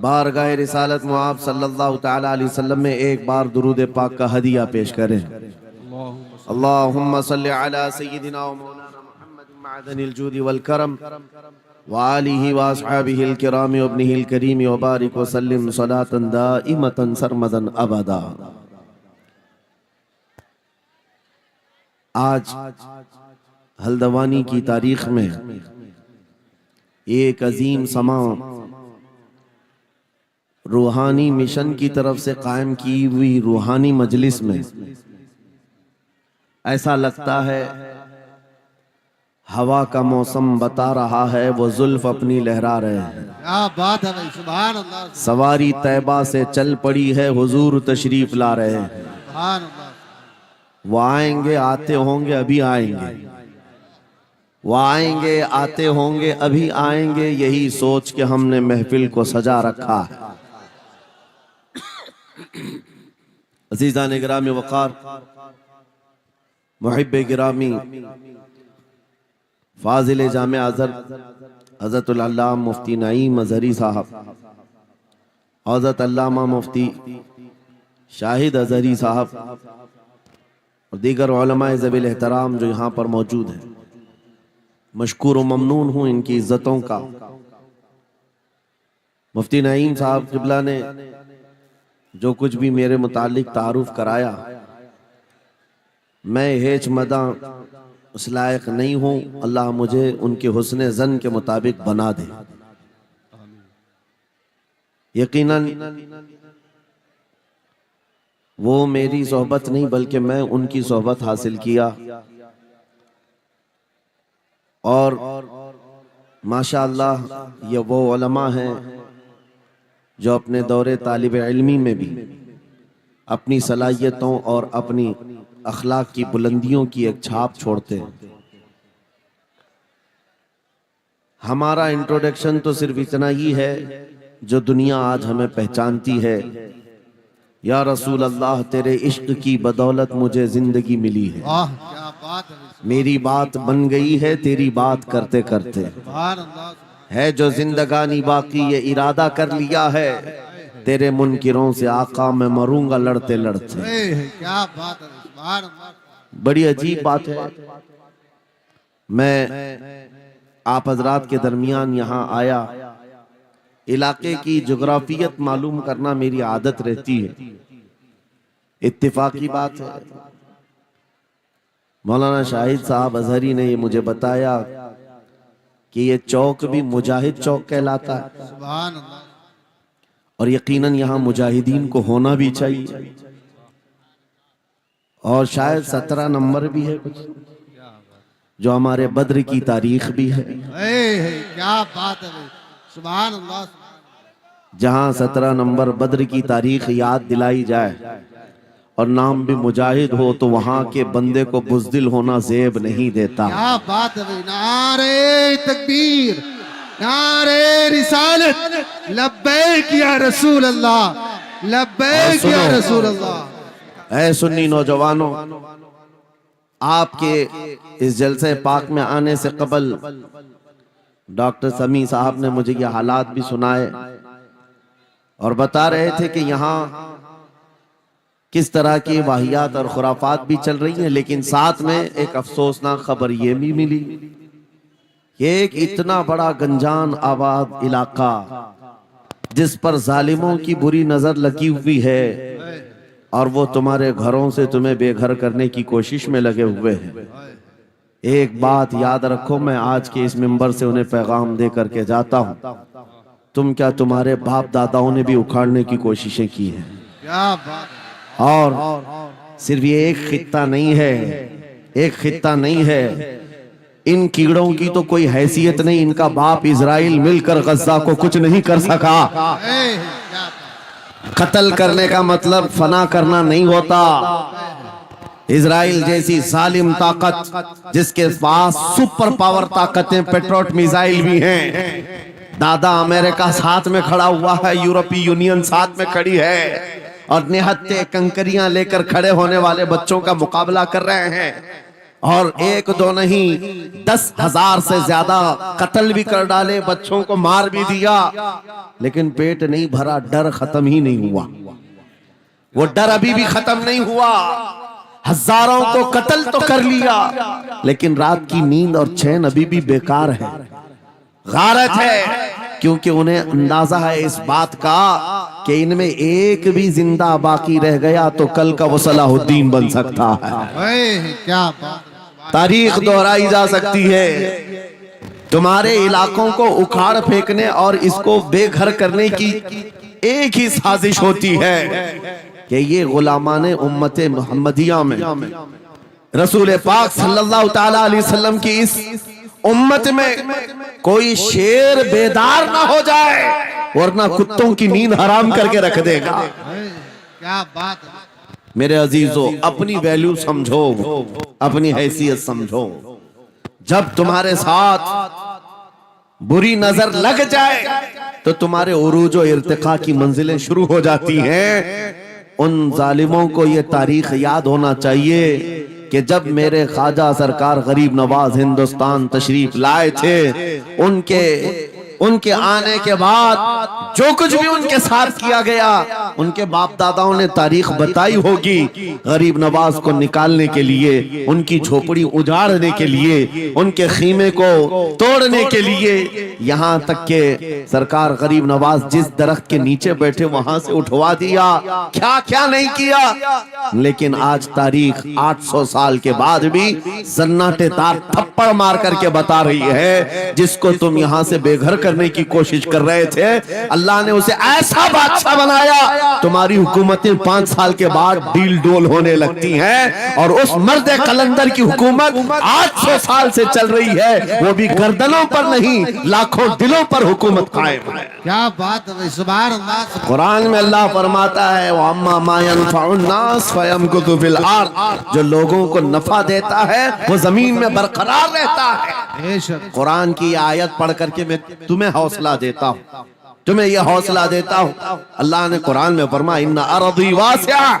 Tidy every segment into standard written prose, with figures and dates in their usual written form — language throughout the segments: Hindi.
बारगाह रिसालत मुआब सल्लल्लाहु ताला अलैहि वसल्लम में एक बार दुरूद पाक का हदिया पेश करें। अल्लाहुम्मा सल्लि अला सय्यिदिना व मौलाना मुहम्मदिन मअदनिल जूदि वल करम व आलिहि व अस्हाबिहिल किराम व इब्निहिल करीम व बारिक व सल्लिम सलातन दाइमतन सरमदन अबदा। आज हल्द्वानी की तारीख में एक अजीम समा रूहानी मिशन की तरफ से कायम की हुई रूहानी मजलिस में ऐसा लगता है हवा का मौसम बता रहा है वो जुल्फ अपनी लहरा रहे हैं। क्या बात है भाई, सुभान अल्लाह। सवारी तैबा से चल पड़ी है हुजूर तशरीफ ला रहे हैं। सुभान अल्लाह। वो आएंगे आते होंगे अभी आएंगे, वो आएंगे आते होंगे अभी आएंगे, यही सोच के हमने महफिल को सजा रखा है। अज़ीज़ान गिरामी वक़ार, मुहिब्बे गिरामी, फाजिल जामे हज़रतुल अल्लामा मुफ्ती नईम अज़हरी साहब, हज़रत अल्लामा मुफ्ती शाहिद अज़हरी साहब और दीगर उलमाए ज़वील एहतराम जो यहाँ पर मौजूद हैं, मशकूर व ममनून हूँ इनकी इज्जतों का। मुफ्ती नईम साहब क़िबला ने जो कुछ भी मेरे मुतालिक तारुफ कराया, मैं हेच मदा उस लायक नहीं हूँ। अल्लाह मुझे उनके हुस्ने ज़न के मुताबिक बना दे। यकीनन वो मेरी सोहबत नहीं बल्कि मैं उनकी सोहबत हासिल किया और माशाअल्लाह ये वो उलमा हैं जो अपने दौरे तालिब इल्मी में भी अपनी सलाहियतों और अपनी अखलाक की बुलंदियों की एक छाप छोड़ते हैं। हमारा इंट्रोडक्शन तो सिर्फ इतना ही है जो दुनिया आज हमें पहचानती है। या रसूल अल्लाह तेरे इश्क की बदौलत मुझे जिंदगी मिली है। वाह क्या बात है, मेरी बात बन गई है तेरी बात करते करते। सुभान अल्लाह। है जो जिंदगानी बाकी ये इरादा कर लिया है, तेरे मुनकिरों से आका मैं मरूंगा लड़ते लड़ते। क्या बात है, सुभान अल्लाह। बड़ी अजीब बात है, मैं आप हजरात के दरमियान यहाँ आया, इलाके की जोग्राफियत मालूम करना मेरी आदत रहती है। इत्तिफाकी बात है, मौलाना शाहिद साहब अजहरी ने ये मुझे बताया कि ये चौक भी मुजाहिद चौक कहलाता है। सुभान अल्लाह। और यकीनन यहाँ मुजाहिदीन को होना भी चाहिए। और शायद 17 नंबर भी है कुछ, जो हमारे बद्र की तारीख भी है। क्या बात है भाई, सुभान अल्लाह। जहाँ 17 नंबर बद्र की तारीख याद दिलाई जाए और नाम भी मुजाहिद हो तो वहाँ के बंदे को बुज़दिल होना ज़ेब नहीं देता। क्या बात है भाई, नारे तकबीर, नारे रिसालत, लब्बैक या रसूल अल्लाह, लब्बैक या रसूल अल्लाह। ऐ सुन्नी नौजवानों, आपके इस जलसे पाक में आने से कबल डॉक्टर समी साहब ने मुझे ये हालात भी सुनाए और बता रहे थे कि यहाँ किस तरह की वाहियात और खुराफात भी चल रही हैं। लेकिन साथ में एक अफसोसनाक खबर ये भी मिली कि एक इतना बड़ा गंजान आबाद इलाका जिस पर जालिमों की बुरी नजर लगी हुई है और वो तुम्हारे घरों से तुम्हें बेघर करने की कोशिश में लगे हुए हैं। एक बात याद रखो, मैं आज के इस मिंबर से उन्हें पैगाम दे करके जाता हूँ, तुम क्या तुम्हारे बाप दादाओं ने भी उखाड़ने की कोशिशें की हैं। क्या बात। और सिर्फ ये एक खित्ता नहीं है, एक खित्ता नहीं है, इन कीड़ों की तो कोई हैसियत नहीं। इनका बाप इजराइल मिलकर गज्जा को कुछ नहीं कर सका। कत्ल करने का मतलब फना करना नहीं होता। इजराइल जैसी जालिम ताकत जिसके पास सुपर पावर ताकतें, पेट्रोट मिसाइल भी हैं, दादा अमेरिका साथ में खड़ा हुआ है, यूरोपीय यूनियन साथ में खड़ी है और निहत्ते कंकरियां लेकर खड़े होने वाले बच्चों का मुकाबला कर रहे हैं। और एक दो नहीं 10,000 से ज्यादा कत्ल भी कर डाले, बच्चों को मार भी दिया, लेकिन पेट नहीं भरा, डर खत्म ही नहीं हुआ। वो डर अभी भी खत्म नहीं हुआ। हजारों को कत्ल तो कर लिया, लेकिन रात की नींद और चैन अभी भी बेकार है, गारत है, क्योंकि उन्हें अंदाजा है इस बात का कि इनमें एक भी जिंदा बाकी रह गया तो कल का वो सलाहुद्दीन बन सकता है। ओए, क्या बात, तारीख दोहराई जा सकती है। तुम्हारे इलाकों को उखाड़ फेंकने और इसको बेघर करने की एक ही साजिश होती है कि ये गुलामाने उम्मते मुहम्मदिया में रसूल पाक सल्लल्लाहु ताला अलैहि वसल्लम की इस उम्मत में कोई शेर बेदार ना हो जाए, वरना कुत्तों की नींद हराम करके रख देगा। ओए, क्या बात है। मेरे अजीजों, अपनी वैल्यू समझो, अपनी हैसियत समझो। जब तुम्हारे साथ बुरी नजर लग जाए तो तुम्हारे उरूज और इर्तिका की मंजिलें शुरू हो जाती हैं। उन जालिमों को ये तारीख याद होना चाहिए कि जब मेरे ख्वाजा सरकार गरीब नवाज हिंदुस्तान तशरीफ लाए थे, उनके आने के बाद जो कुछ भी उनके साथ किया गया, उनके बाप दादाओं ने तारीख बताई होगी। गरीब नवाज को निकालने के लिए, उनकी झोपड़ी उजाड़ने के लिए, उनके खीमे को तोड़ने के लिए, यहाँ तक के सरकार गरीब नवाज जिस दरख्त के नीचे बैठे वहां से उठवा दिया, क्या क्या नहीं किया। लेकिन आज तारीख 800 साल के बाद भी सन्नाटे तार थप्पड़ मार करके बता रही है, जिसको तुम यहाँ से बेघर करने की कोशिश कर रहे थे, अल्लाह ने उसे ऐसा बादशाह बनाया, तुम्हारी हुकूमतें 5 साल के बाद डील डोल होने लगती हैं, और उस मर्द कलंदर की हुकूमत 800 साल से चल रही है, वो भी गर्दनों पर नहीं, लाखों दिलों पर हुकूमत कायम है। क्या बात है भाई, सुभान अल्लाह। कुरान में अल्लाह फरमाता है, वो अम्मा मा यनफउन्नास फयमकुतु फिल अर्द, जो लोगों को नफा देता है वो जमीन में बरकरार रहता है। बेशक। कुरान की आयत पढ़ करके मैं तुम्हें हौसला देता हूँ, तुम्हें यह हौसला देता हूँ। अल्लाह ने कुरान में फरमाया, इन्ना अर्दी वासिआ,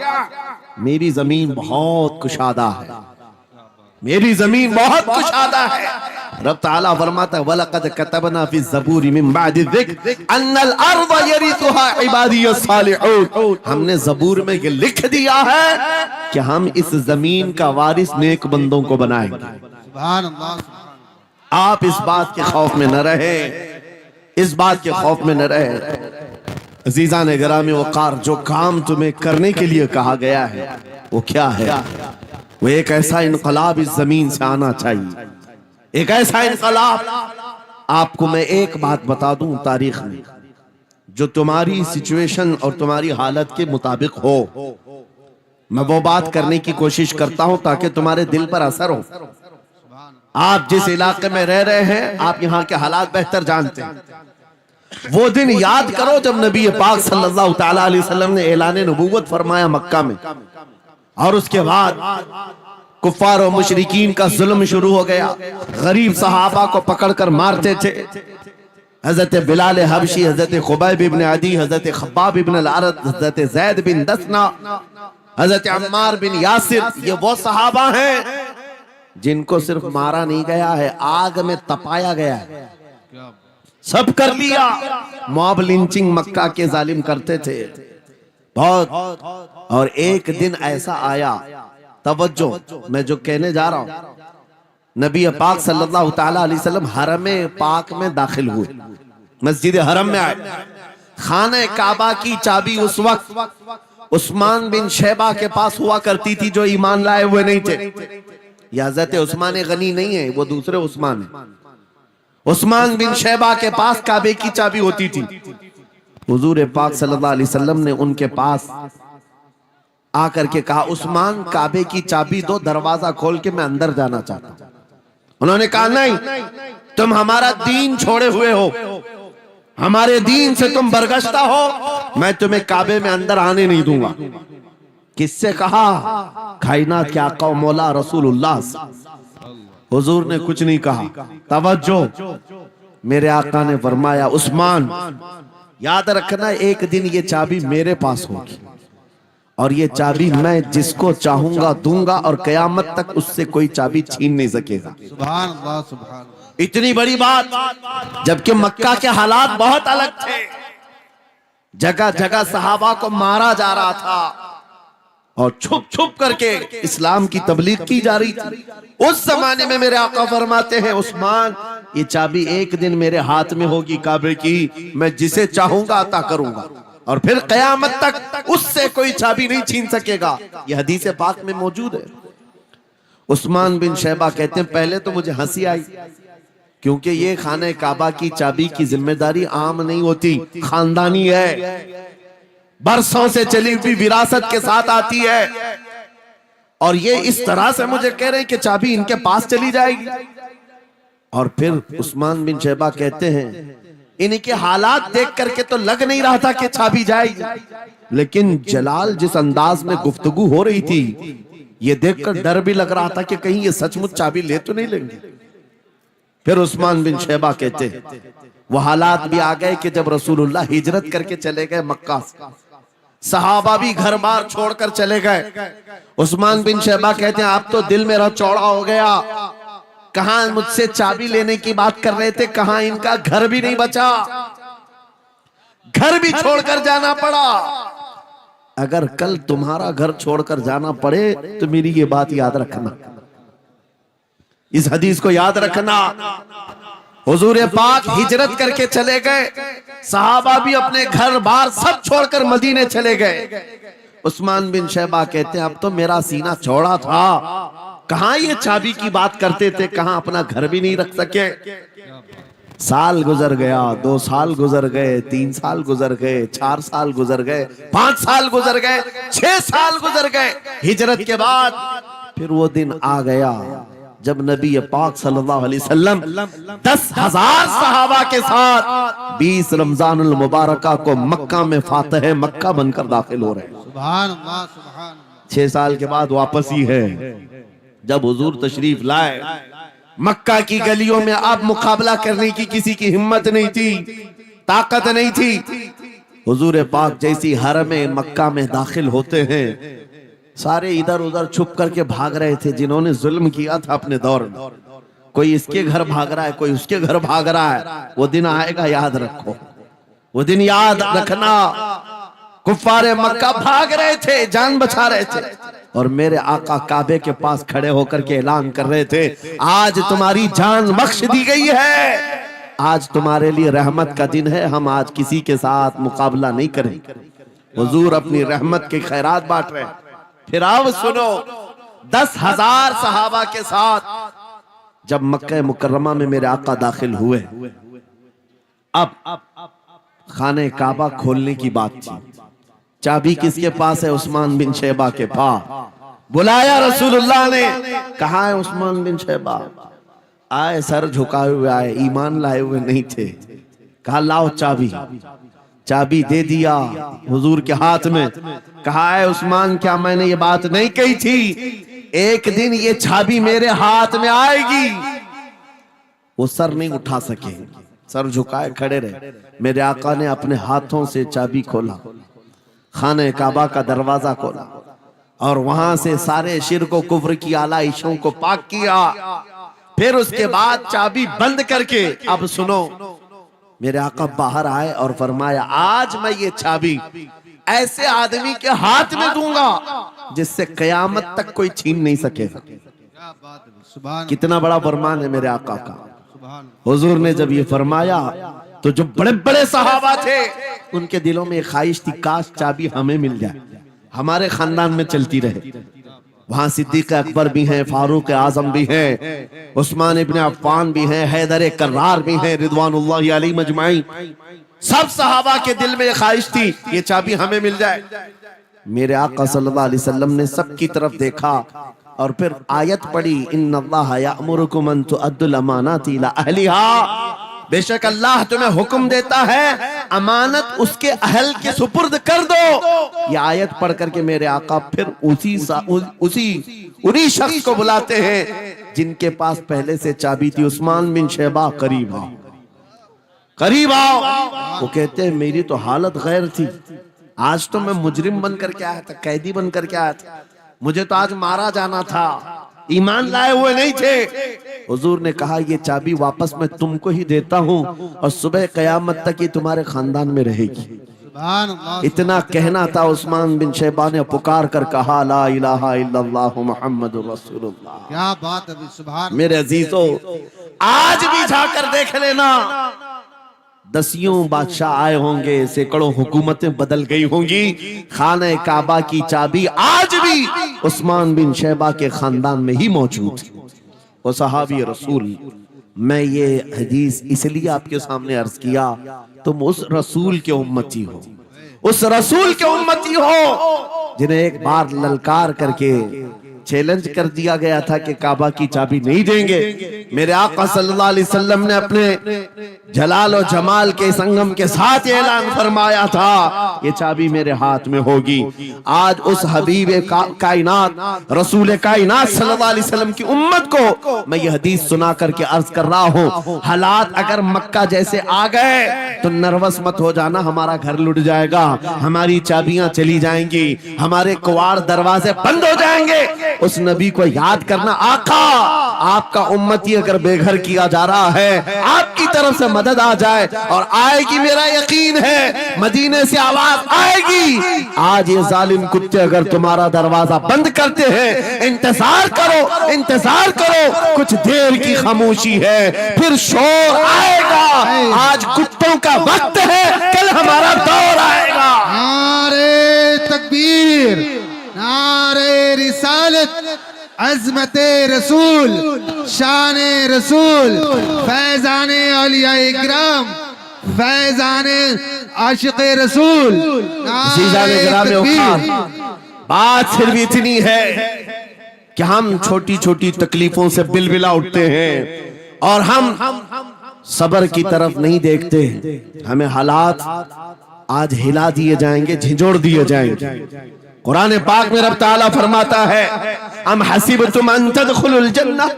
मेरी जमीन बहुत कुशादा है, मेरी जमीन बहुत कुशादा है। रब ताला फरमाता है, वलक़द कतबना फी ज़बूरी मिन बादि ज़िक्र अन्नल अर्द यरिथुहा इबादियस सालिहून, हमने ज़बूर में ये लिख दिया है कि हम इस जमीन का वारिस नेक बंदों को बनाएंगे। सुभान अल्लाह। आप इस बात के खौफ में न रहे, इस बात के खौफ में न रहे। अजीजा ने गिरामी वक़ार, जो काम तुम्हें करने के लिए कहा गया है वो क्या है? वो एक ऐसा इनकलाब इस जमीन से आना चाहिए, एक ऐसा इनकलाब। आपको मैं एक बात बता दूं तारीख में, जो तुम्हारी सिचुएशन और तुम्हारी हालत के मुताबिक हो, मैं वो बात करने की कोशिश करता हूं ताकि तुम्हारे दिल पर असर हो। आप जिस इलाके में रह रहे हैं, आप यहाँ के हालात बेहतर जानते हैं। वो दिन याद करो जब नबी पाक सल्लल्लाहु ताला अलैहि वसल्लम ने ऐलान नबूवत फरमाया मक्का में, और उसके बाद कुफ्फार और मुशरिकीन का जुल्म शुरू हो गया। गरीब सहाबा को पकड़कर मारते थे। हजरत बिलाल हबशी, हजरत खुबैब इब्न अदी, हजरत खब्बाब इब्न अल-अरद, हजरत जैद बिन दसना, हजरत अम्मार बिन यासिर, ये वो सहाबा हैं जिनको सिर्फ मारा नहीं गया है, आग में तपाया गया है। सब कर लिया। मॉब लिंचिंग मक्का के जालिम करते थे बहुत। और एक दिन ऐसा आया, तवज्जो, मैं जो कहने जा रहा हूं, नबी पाक सल्लल्लाहु ताला अलैहि वसल्लम हरम पाक में दाखिल हुए, मस्जिद हरम में आए। खाने काबा की चाबी उस वक्त उस्मान बिन शैबा के पास हुआ करती थी, जो ईमान लाए हुए नहीं थे। यह हज़रत उस्मान गनी नहीं है, वो दूसरे उस्मान है। उस्मान बिन शैबा के पास काबे की चाबी होती थी। हुजूर पाक सल्लल्लाहु अलैहि वसल्लम ने उनके पास आकर के कहा, उस्मान काबे की चाबी दो, दरवाजा खोल के मैं अंदर जाना चाहता हूं। उन्होंने कहा, नहीं, तुम हमारा दीन छोड़े हुए हो, हमारे दीन से तुम बरगश्ता हो, मैं तुम्हें काबे में अंदर आने नहीं दूंगा। किससे कहा? कायनात के आका और मौला रसूलुल्लाह से। हुजूर ने कुछ नहीं कहा। तवज्जो, मेरे आका ने फरमाया उस्मान याद रखना, एक दिन ये चाबी मेरे पास होगी और ये चाबी मैं जिसको चाहूंगा दूंगा और कयामत तक उससे कोई चाबी छीन नहीं सकेगा। सुभान अल्लाह, सुभान अल्लाह। इतनी बड़ी बात, जबकि मक्का के हालात बहुत अलग थे। जगह जगह सहाबा को मारा जा रहा था और छुप छुप करके इस्लाम की तबलीग की जा रही थी। उस जमाने में मेरे आका फरमाते हैं उस्मान, ये चाबी एक दिन मेरे हाथ में होगी काबे की, मैं जिसे चाहूंगा अता करूंगा और फिर कयामत तक उससे कोई चाबी नहीं छीन सकेगा। यह हदीस पाक में मौजूद है। उस्मान बिन शैबा कहते हैं पहले तो मुझे हंसी आई, क्योंकि ये खाने काबा की चाबी की जिम्मेदारी आम नहीं होती, खानदानी है, बरसों से चली हुई विरासत के साथ आती है। और ये इस तरह से मुझे कह रहे हैं कि चाबी इनके पास चली जाएगी। और फिर उस्मान बिन शैबा कहते हैं इनके हालात देख करके तो लग नहीं रहा था कि चाबी जाएगी, लेकिन जलाल जिस अंदाज में गुफ्तगू हो रही थी, ये देखकर डर भी लग रहा था कि कहीं ये सचमुच चाबी ले तो नहीं लेंगे। फिर उस्मान बिन शैबा कहते हैं वो हालात भी आ गए कि जब रसूलुल्लाह हिजरत करके चले गए मक्का से, सहाबा भी घर बार छोड़कर चले गए। उस्मान बिन शैबा कहते हैं आप तो दिल मेरा चौड़ा हो गया, कहां मुझसे चाबी लेने की बात कर रहे थे, कहां इनका घर भी नहीं बचा, घर भी छोड़कर जाना पड़ा। अगर कल तुम्हारा घर छोड़कर जाना पड़े तो मेरी ये बात याद रखना, इस हदीस को याद रखना। हुजूर पाक हिजरत करके चले गए, सहाबा भी अपने घर बार सब छोड़कर मदीने चले गए। उस्मान बिन शैबा कहते हैं अब तो मेरा सीना चौड़ा था, कहां ये चाबी की बात करते थे, कहां अपना घर भी नहीं रख सके। साल गुजर गया, 2 साल गुजर गए, 3 साल गुजर गए, 4 साल गुजर गए, 5 साल गुजर गए, 6 साल गुजर गए। हिजरत के बाद फिर वो दिन आ गया जब नबी पाक सल्लल्लाहु अलैहि वसल्लम 10,000 सहाबा के साथ 20 रमजानुल मुबारका को मक्का में फातह मक्का बनकर दाखिल हो रहे हैं। सुभान अल्लाह, सुभान अल्लाह। 6 साल के बाद वापस ही है जब हुजूर तशरीफ लाए। मक्का की गलियों में अब मुकाबला करने की किसी की हिम्मत नहीं थी, ताकत नहीं थी। हुजूर पाक जैसी हरम मक्का में दाखिल होते हैं, सारे इधर उधर छुप करके भाग रहे थे जिन्होंने जुल्म किया था अपने दौर में। कोई इसके घर भाग रहा है, कोई उसके घर भाग रहा है। वो दिन आएगा, याद रखो, वो दिन याद रखना। कुफ्फारे मक्का भाग रहे थे, जान बचा रहे थे, और मेरे आका काबे के पास खड़े होकर के ऐलान कर रहे थे आज तुम्हारी जान बख्श दी गई है, आज तुम्हारे लिए रहमत का दिन है, हम आज किसी के साथ मुकाबला नहीं करेंगे। हुजूर अपनी रहमत के खैरात बांट रहे हैं। फिर अब सुनो, 10,000 सहाबा के साथ जब मक्का मुकर्रमा में मेरे आका दाखिल हुए, अब खाने काबा खोलने की बात थी। चाबी किसके पास है? उस्मान बिन शैबा के पास। बुलाया रसूलुल्लाह ने, कहा है उस्मान बिन शैबा? आए, सर झुकाए हुए आए, ईमान लाए हुए नहीं थे। कहा लाओ चाबी। चाबी दे दिया हुजूर के हाथ में। कहा है उस्मान, क्या मैंने ये बात नहीं कही थी एक दिन ये चाबी मेरे हाथ में आएगी? वो सर नहीं उठा सके, सर झुकाए खड़े रहे। मेरे आका ने अपने हाथों से चाबी खोला, खाने काबा का दरवाजा खोला और वहां से सारे शिर्क व कुफ्र की आलाइशों को पाक किया। फिर उसके बाद चाबी बंद करके अब सुनो, मेरे आका बाहर आए और फरमाया आज मैं ये चाबी ऐसे आदमी के हाथ में दूंगा जिससे कयामत तक कोई छीन नहीं सकेगा। क्या बात है, सुभान कितना बड़ा फरमान है मेरे आका का। सुभान। हुजूर ने जब ये फरमाया तो जो बड़े बड़े सहाबा थे उनके दिलों में एक ख्वाहिश थी, काश चाबी हमें मिल जाए, हमारे खानदान में चलती रहे। वहां सिद्दीक अकबर भी हैं, फारूक आजम भी हैं, उस्मान इब्न अफ्फान भी हैं, हैदर कर्रार भी हैं, रिदवानुल्लाहि अलैहि मजमाइन। सब सहाबा के दिल में ख्वाहिश थी ये चाबी हमें मिल जाए। मेरे आका सल्लल्लाहु अलैहि वसल्लम ने सबकी तरफ देखा और फिर आयत पढ़ी, इन्नल्लाह यअमुरुकुम अन तुअद्दुल अमानाति इला अहलिहा। बेशक अल्लाह तुम्हें हुक्म देता है अमानत उसके अहल के सुपुर्द कर दो। ये आयत पढ़ करके मेरे आका फिर उन्हीं शख्स को बुलाते हैं जिनके पास पहले से चाबी थी। उस्मान बिन शैबा, करीब आओ, करीब आओ। वो कहते हैं मेरी तो हालत गैर थी, आज तो मैं मुजरिम बन करके आया था, कैदी बन करके आया था, मुझे तो आज मारा जाना था, ईमान लाए हुए नहीं थे। हुजूर ने कहा ये चाबी वापस मैं तुमको ही देता हूँ और सुबह कयामत तक ये तुम्हारे खानदान में रहेगी। सुभान अल्लाह। इतना कहना था। उस्मान बिन शैबा ने पुकार कर कहा ला इलाहा इल्लल्लाह मुहम्मदुर रसूलुल्लाह। क्या बात है भाई, सुभान। मेरे अजीजों, आज भी जाकर देख लेना, दसियों बादशाह आए होंगे, सैकड़ों हुकूमतें बदल गई होंगी, खाने काबा की चाबी आज भी उस्मान बिन शैबा के खानदान में ही मौजूद है। वो सहाबी रसूल। मैं ये हदीस इसलिए आपके सामने अर्ज किया, तुम उस रसूल के उम्मती हो, उस रसूल के उम्मती हो जिन्हें एक बार ललकार करके चैलेंज कर दिया गया था कि काबा की चाबी नहीं देंगे। मेरे आका सल्लल्लाहु अलैहि वसल्लम ने अपने जलाल और जमाल के संगम के साथ ऐलान फरमाया था ये चाबी मेरे हाथ में होगी। आज उस हबीब कायनात रसूल कायनात सल्लल्लाहु अलैहि वसल्लम की उम्मत को मैं ये हदीस सुना करके अर्ज कर रहा हूँ, हालात अगर मक्का जैसे आ गए तो नर्वस मत हो जाना, हमारा घर लुट जाएगा, हमारी चाबियां चली जाएंगी, हमारे कुवाड़ दरवाजे बंद हो जाएंगे। उस नबी को याद करना, आका आपका उम्मती अगर बेघर किया जा रहा है, आपकी तरफ से मदद आ जाए और आएगी, मेरा यकीन है मदीने से आवाज आएगी। आज ये जालिम कुत्ते अगर तुम्हारा दरवाजा बंद करते हैं, इंतजार करो, इंतजार करो, कुछ देर की खामोशी है, फिर शोर आएगा। आज कुत्तों का वक्त है, कल हमारा दौर आएगा। नारे तकबीर, नारे रिसालत, अज़मते रसूल, शाने रसूल, फैजाने औलिया इकराम, फैजाने आशिक़े रसूल। नारे तकबीर। बात सिर्फ इतनी है कि हम छोटी छोटी तकलीफों से बिलबिला उठते हैं और हम सबर की तरफ नहीं देखते। हमें हालात आज हिला दिए जाएंगे, झिझोड़ दिए जाएंगे। कुरान पाक में रब ताला फरमाता है अम हसीबतुम अन तदखुलुल जन्नह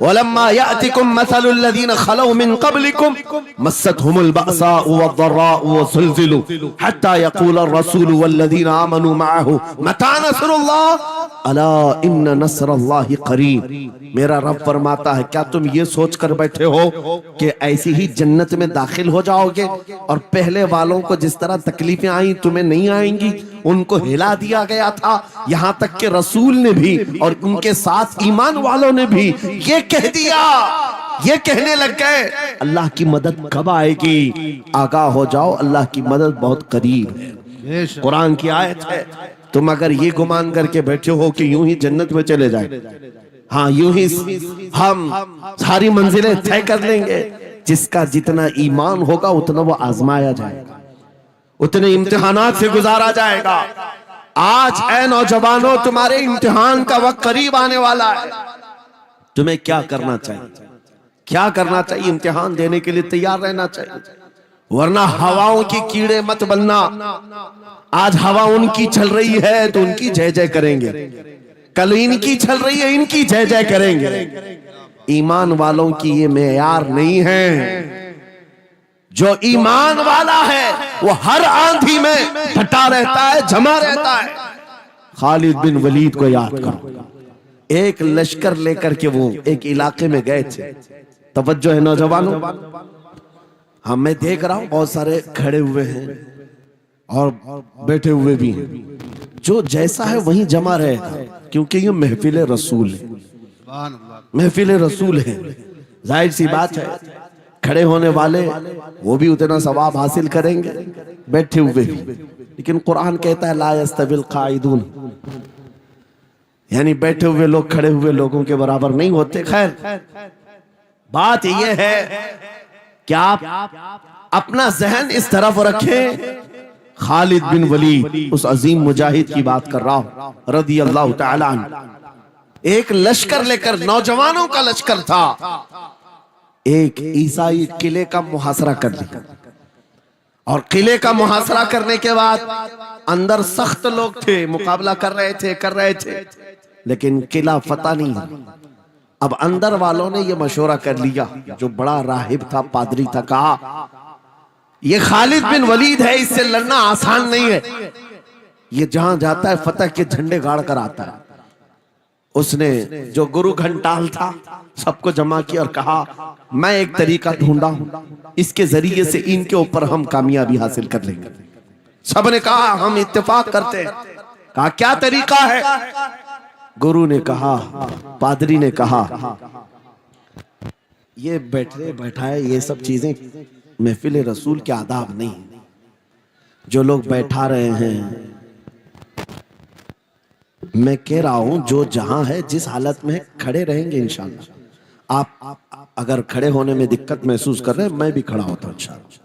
वलम्मा यातिकुम मसलुल लज़ीना खलौ मिन क़ब्लिकुम मस्सतहुमुल बअसाउ वद्दर्राउ वज़ुलज़िलू हत्ता यक़ूलर रसूलु वल्लज़ीना आमनू मअहु मता नस्रुल्लाह अला इन्न नस्रल्लाहि क़रीब। मेरा रब फरमाता है क्या तुम ये सोच कर बैठे हो कि ऐसी ही जन्नत में दाखिल हो जाओगे और पहले वालों को जिस तरह तकलीफें आई तुम्हें नहीं आएंगी? उनको हिला दिया गया था, यहाँ तक कि रसूल ने भी और उनके साथ ईमान वालों ने भी ये कह दिया, ये कहने लग गए अल्लाह की मदद कब आएगी? आगाह हो जाओ, अल्लाह की मदद बहुत करीब है। कुरान की आयत है। तुम अगर ये गुमान करके बैठे हो कि यूं ही जन्नत में चले जाए, हाँ यूं ही हम सारी मंजिलें तय कर लेंगे, जिसका जितना ईमान होगा उतना वो आजमाया जाएगा, उतने इम्तिहानात से गुजारा जाएगा। आज ऐ नौजवानों, तुम्हारे इम्तिहान का वक्त करीब आने वाला है। तुम्हें क्या करना चाहिए? क्या करना चाहिए? इम्तिहान देने के लिए तैयार रहना चाहिए, वरना हवाओं की कीड़े मत बनना। आज हवा उनकी चल रही है तो उनकी जय जय करेंगे, कल इनकी चल रही है इनकी जय जय करेंगे। ईमान वालों की ये मेयार नहीं है। जो ईमान वाला है वो हर आंधी में डटा रहता है, जमा रहता है। खालिद बिन वलीद को याद करो, एक लश्कर लेकर के वो एक इलाके में गए थे। तवज्जो है नौजवानों, हाँ मैं देख रहा हूं बहुत सारे खड़े हुए हैं और बैठे हुए भी हैं। जो जैसा है वहीं जमा रहेगा, क्योंकि ये महफिल रसूल है, महफिल रसूल है। जाहिर सी बात है खड़े होने वाले वो भी उतना सवाब हासिल करेंगे, बैठे हुए भी। लेकिन कुरान कहता है ला यस्तविल काइदून, यानी बैठे हुए लोग खड़े हुए लोगों के बराबर नहीं होते। खैर बात यह है कि आप अपना जहन इस तरफ रखें। खालिद बिन वलीद, उस अजीम मुजाहिद की बात कर रहा हूं रज़ी अल्लाह तआला अन्हु, एक लश्कर लेकर, नौजवानों का लश्कर था, एक ईसाई किले का मुहासरा कर लिया, और किले का मुहासरा करने के बाद अंदर सख्त लोग थे, मुकाबला कर रहे थे, लेकिन किला फतह नहीं हुआ। अब अंदर वालों ने यह मशवरा कर लिया, जो बड़ा राहिब था, पादरी था, कहा ये खालिद बिन वलीद है, इससे लड़ना आसान नहीं है, ये जहां जाता है फतह के झंडे गाड़ कर आता है। उसने जो गुरु घंटाल था सबको जमा किया और कहा मैं एक तरीका ढूंढा हूं, इसके जरिए से इनके ऊपर हम कामयाबी हासिल कर लेंगे। सबने कहा हम इत्तेफाक करते हैं। कहा क्या तरीका है? गुरु ने कहा, पादरी ने कहा, ये बैठाए ये सब चीजें महफिल रसूल के आदाब नहीं। जो लोग बैठा रहे हैं, मैं कह रहा हूं जो जहां है, जिस हालत में है, खड़े रहेंगे इंशाअल्लाह। आप अगर खड़े होने में दिक्कत महसूस कर रहे हैं, मैं भी खड़ा होता हूं इंशाअल्लाह।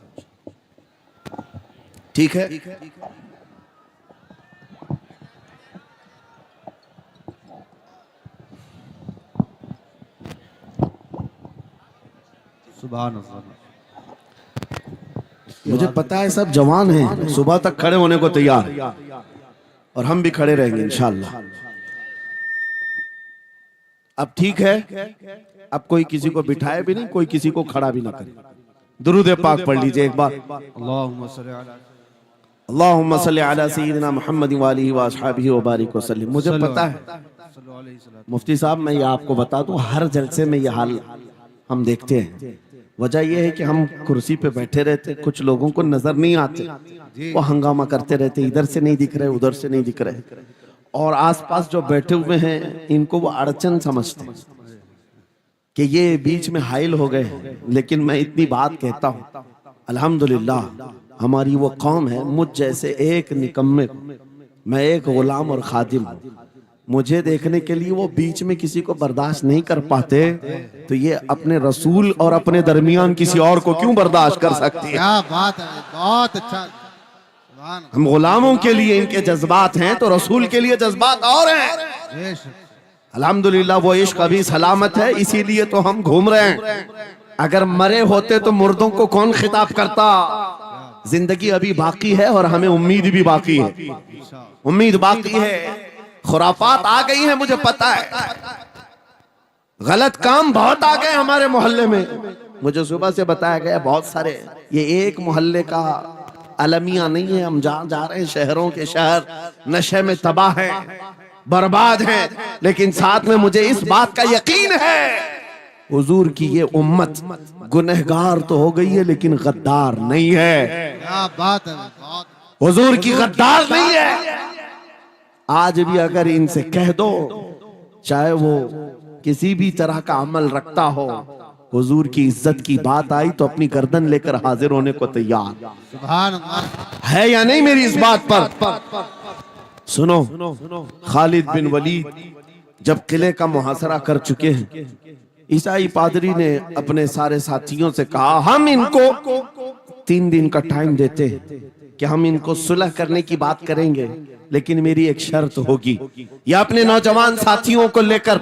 ठीक है? सुभान अल्लाह। मुझे पता है सब जवान हैं, सुबह तक खड़े होने को तैयार, और हम भी खड़े रहेंगे इंशाअल्लाह। अब ठीक है, अब कोई किसी को बिठाए भी नहीं, कोई किसी को खड़ा भी ना करे। दुरूद पाक पढ़ लीजिए एक बार। अल्लाहुम्मा सल्ली अला सय्यिदिना मुहम्मद व आलिहि व अस्हाबिहि व बारिक वसल्लम। मुझे पता है मुफ्ती साहब, मैं ये आपको बता दूं, हर जलसे में ये हाल हम देखते हैं। वजह यह है कि हम कुर्सी पे बैठे रहते, कुछ लोगों को नजर नहीं आते, वो हंगामा करते रहते, इधर से नहीं दिख रहे, उधर से नहीं दिख रहे, और आसपास जो बैठे हुए हैं इनको वो अड़चन समझते कि ये बीच में हाइल हो गए। लेकिन मैं इतनी बात कहता हूं, अल्हम्दुलिल्लाह हमारी वो कौम है, मुझ जैसे एक निकम्मे, मैं एक गुलाम और खादिम हूं, मुझे देखने के लिए वो बीच में किसी को बर्दाश्त नहीं कर पाते, तो ये अपने रसूल और अपने दरमियान किसी और को क्यों बर्दाश्त कर सकती है? क्या बात है, बहुत अच्छा। हम गुलामों के लिए इनके जज्बात हैं, तो रसूल के लिए जज्बात और हैं। अल्हम्दुलिल्लाह वो इश्क अभी सलामत है, इसीलिए तो हम घूम रहे हैं। अगर मरे होते तो मुर्दों को कौन खिताब करता? जिंदगी अभी बाकी है और हमें उम्मीद भी बाकी है, उम्मीद बाकी है। खुराफात आ गई है, मुझे पता है, गलत काम बहुत आ गए हमारे मोहल्ले में। मुझे सुबह से बताया गया बहुत सारे, ये एक मोहल्ले का अलमिया नहीं है, हम जहां जा रहे हैं शहरों के शहर नशे में तबाह हैं, बर्बाद हैं, लेकिन साथ में मुझे इस बात का यकीन है हुजूर की ये उम्मत गुनहगार तो हो गई है लेकिन गद्दार नहीं है। क्या बात है, बहुत। हुजूर की गद्दार नहीं है। आज भी अगर इनसे कह दो, चाहे वो किसी भी तरह का अमल रखता हो, हुजूर की इज्जत की बात आई तो अपनी गर्दन लेकर हाजिर होने को तैयार सुभान अल्लाह है या नहीं मेरी इस बात पर? सुनो, खालिद बिन वलीद जब किले का मुहासरा कर चुके हैं, ईसाई पादरी ने अपने सारे साथियों से कहा हम इनको 3 दिन का टाइम देते हैं कि हम इनको सुलह करने की बात करेंगे, लेकिन मेरी एक शर्त होगी, ये अपने नौजवान साथियों को लेकर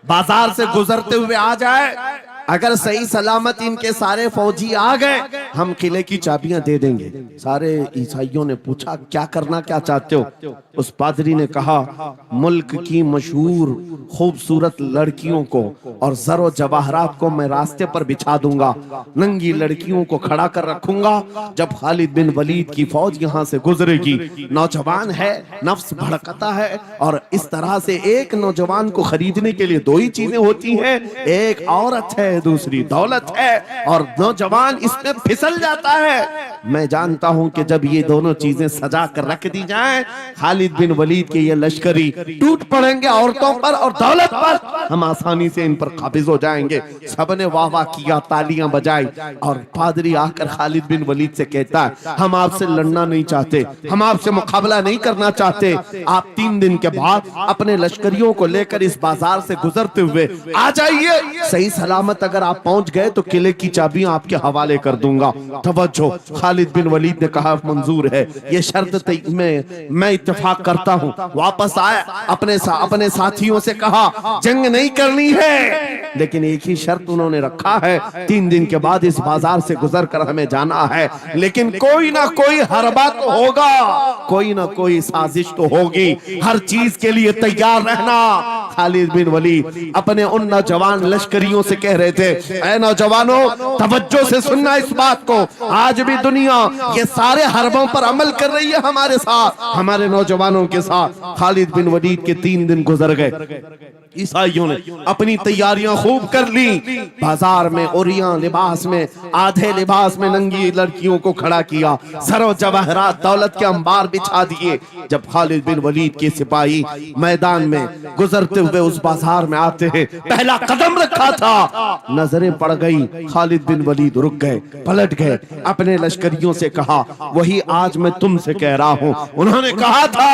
बाजार से गुजरते हुए आ जाए, अगर सही सलामत इनके सारे फौजी आ गए हम किले की चाबियां दे देंगे। सारे ईसाइयों ने पूछा क्या करना, क्या चाहते हो? उस पादरी ने कहा मुल्क की मशहूर खूबसूरत लड़कियों को और जरो जवाहरात को मैं रास्ते पर बिछा दूंगा, नंगी लड़कियों को खड़ा कर रखूंगा, जब खालिद बिन वलीद की फौज यहाँ से गुजरेगी, नौजवान है, नफ्स भड़कता है, और इस तरह से एक नौजवान को खरीदने के लिए 2 ही चीजें होती हैं, एक औरत है, दूसरी दौलत है, और नौजवान इसमें फिसल जाता है। मैं जानता हूं कि जब ये दोनों चीजें सजा कर रख दी जाएं, खालिद बिन वलीद के ये लश्करी टूट पड़ेंगे औरतों पर और दौलत पर, हम आसानी से इन पर काबिज हो जाएंगे। सबने वाह वाह किया, तालियां बजाई, और पादरी आकर खालिद बिन वलीद से कहता है हम आपसे लड़ना नहीं चाहते, हम आपसे मुकाबला नहीं करना चाहते, आप 3 दिन के बाद अपने लश्करियों को लेकर इस बाजार से गुजरते हुए आ जाइए, सही सलामत अगर आप पहुंच गए तो किले की चाबियां आपके हवाले कर दूंगा। तवज्जो, खालिद बिन वलीद ने कहा मंजूर है, ये शर्त मैं इत्तेफाक करता हूं। वापस आया, अपने साथियों से कहा जंग नहीं करनी है, लेकिन एक ही शर्त उन्होंने रखा है, 3 दिन के बाद इस बाजार से गुजर कर हमें जाना है, लेकिन कोई ना कोई हरबा तो होगा, कोई ना कोई साजिश तो होगी, हर चीज के लिए तैयार रहना। खालिद बिन वलीद अपने उन नौजवान लश्करियों से कह रहे थे, ऐ नौजवानों, तवज्जो से सुनना इस बात को, आज भी दुनिया ये सारे हरबों पर अमल कर रही है हमारे साथ, हमारे नौजवानों के साथ। खालिद बिन वलीद के 3 दिन गुजर गए, ईसाइयों ने अपनी तैयारियां खूब कर ली, बाजार में ओरियां लिबास में, आधे लिबास में नंगी लड़कियों को खड़ा किया, सरो जवाहरात दौलत के अंबार बिछा दिए। जब खालिद बिन वलीद के सिपाही मैदान में गुजरते हुए उस बाजार में आते हैं, पहला कदम रखा था, नजरें पड़ गई, खालिद बिन वलीद रुक गए, पलट गए, अपने लश्करियों से कहा, वही आज मैं तुमसे कह रहा हूं। उन्होंने कहा था,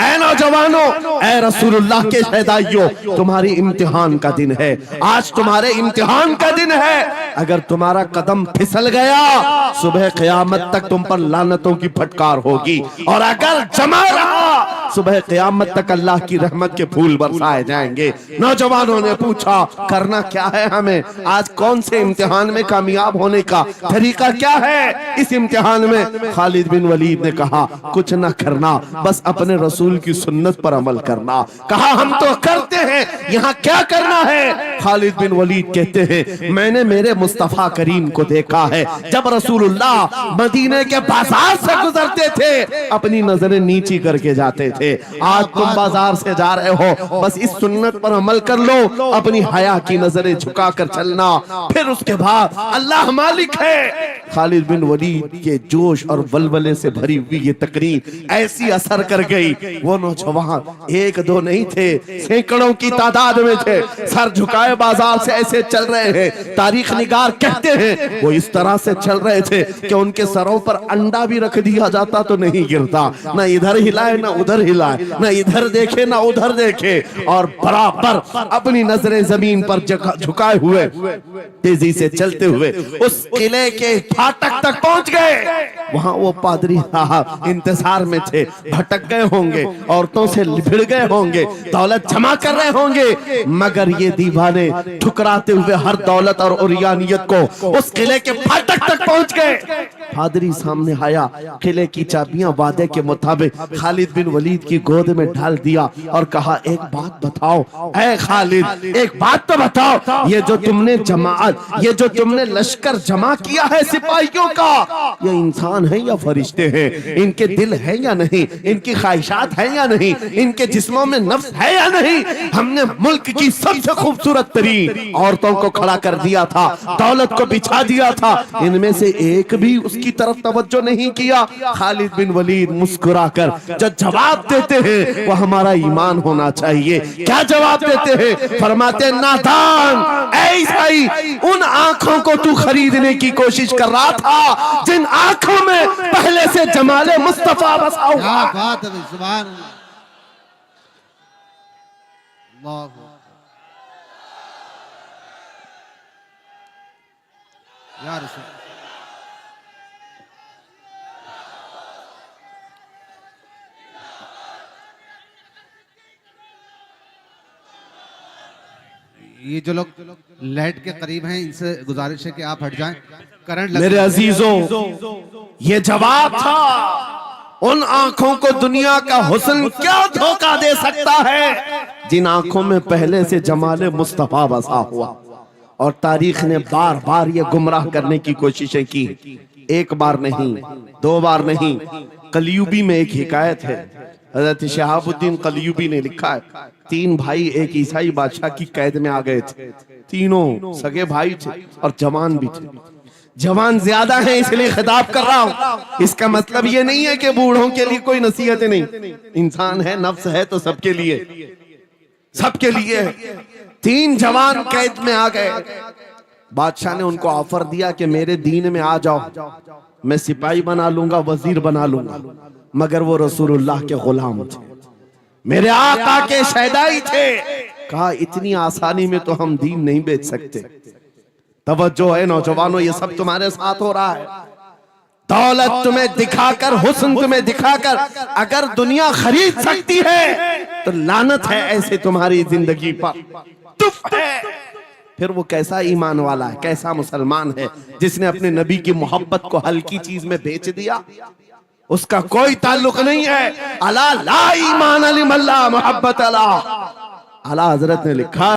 ऐ नौजवानों, ऐ रसूलुल्लाह के शहदाइयों, तुम्हारी इम्तिहान का दिन है, आज तुम्हारे इम्तिहान का दिन है। अगर तुम्हारा कदम फिसल गया, सुबह क़यामत तक तुम पर लानतों की फटकार होगी, और अगर जमा रहा, सुबह क़यामत तक अल्लाह की रहमत के फूल बरसाए जाएंगे। नौजवानों ने पूछा, करना क्या है हमें, आज कौन से इम्तिहान में कामयाब होने का तरीका क्या है इस इम्तिहान में? खालिद बिन वलीद ने कहा, कुछ ना करना, बस अपने रसूल की सुन्नत पर अमल करना। कहा, हम तो करते हैं, यहाँ क्या करना है? खालिद बिन वलीद कहते हैं, मैंने मेरे मुस्तफा करीम को देखा है, जब रसूलुल्लाह मदीने के बाजार से गुजरते थे, अपनी नजरें नीची करके जाते थे। आज तुम बाजार से जा रहे हो, बस इस सुन्नत पर अमल कर लो, अपनी हया की नजरें झुकाकर चलना, फिर उसके बाद अल्लाह मालिक है। खालिद बिन वलीद के जोश और वलवले से भरी हुई ये तकरीर ऐसी असर कर गई, वो नौजवान 1-2 नहीं थे, सैकड़ों की तादाद में थे, सर झुकाए बाजार से ऐसे चल रहे हैं। तारीख निगार कहते हैं वो इस तरह से चल रहे थे कि उनके सरों पर अंडा भी रख दिया जाता तो नहीं गिरता, ना इधर हिलाए ना उधर हिलाए, ना इधर देखे ना उधर देखे, और बराबर अपनी नजरें जमीन पर झुकाए हुए तेजी से चलते हुए उस किले के फाटक तक पहुंच गए। वहां वो पादरी साहब इंतजार में थे, भटक गए होंगे, औरतों से भिड़ गए होंगे, दौलत जमा कर रहे होंगे, मगर ये दीवाने ठुकराते हुए हर दौलत और उरियानियत को उस किले के फाटक तक पहुंच गए। पादरी सामने आया, किले की चाबियां वादे के मुताबिक खालिद बिन वलीद की गोद में डाल दिया और कहा, एक बात बताओ ऐ खालिद, एक बात तो बताओ, ये जो तुमने जमात, ये जो तुमने लश्कर जमा किया है सिपाहियों का, ये इंसान है या फरिश्ते हैं? इनके दिल है या नहीं? इनकी ख्वाहिशात है या नहीं? इनके जिस्मों में नफ्स है या नहीं? हमने मुल्क की सबसे खूबसूरत तरीन औरतों को खड़ा कर दिया था, दौलत को बिछा दिया था, इनमें से एक भी उसकी तरफ तवज्जो नहीं किया। खालिद बिन वलीद मुस्कुराकर जो जवाब देते हैं वो हमारा ईमान होना चाहिए। क्या जवाब देते हैं? फरमाते, नादान, ऐसा ही उन आंखों को तू खरीदने की कोशिश कर रहा था जिन आंखों में पहले से जमाले मुस्तफा बसा हुआ। क्या बात है भाई, सुभान अल्लाह। या रसूल, ये जो लोग लाइट के करीब हैं, इनसे गुजारिश है कि आप हट जाएं, करंट लग। मेरे अजीजों, ये जवाब था उन आंखों को दुनिया का हुस्न क्या धोखा दे सकता है जिन आंखों में पहले से जमाले मुस्तफा बसा हुआ। और तारीख ने बार बार ये गुमराह करने की कोशिशें की, एक बार नहीं, 2 बार नहीं। कलयुबी में एक हिकायत है, हजरत शहाबुद्दीन कलयुबी ने लिखा है, 3 भाई एक ईसाई बादशाह की कैद में आ गए थे, तीनों सगे भाई थे और जवान भी थे। जवान ज्यादा है इसलिए खिताब कर रहा हूं, इसका मतलब ये नहीं है कि बूढ़ों के लिए कोई नसीहत नहीं, इंसान है, नफ्स है, तो सबके लिए, सबके लिए। 3 जवान कैद में आ गए, बादशाह ने उनको ऑफर दिया कि मेरे दीन में आ जाओ, मैं सिपाही बना लूंगा, वजीर बना लूंगा, मगर वो रसूलुल्लाह के गुलाम थे, मेरे आका के शहदाई थे। कहा, इतनी आसानी में तो हम दीन नहीं बेच सकते। तवज्जो है नौजवानों, ये सब तुम्हारे साथ हो रहा है, दौलत तुम्हें दिखाकर, हुस्न तुम्हें दिखाकर अगर दुनिया खरीद सकती है तो लानत है ऐसे तुम्हारी जिंदगी पर। तुफ है। फिर वो कैसा ईमान वाला है, कैसा मुसलमान है जिसने अपने नबी की मोहब्बत को हल्की चीज में बेच दिया। उसका कोई ताल्लुक नहीं है। अला ला ईमान अली मल्ला मोहब्बत अला। आला हजरत ने लिखा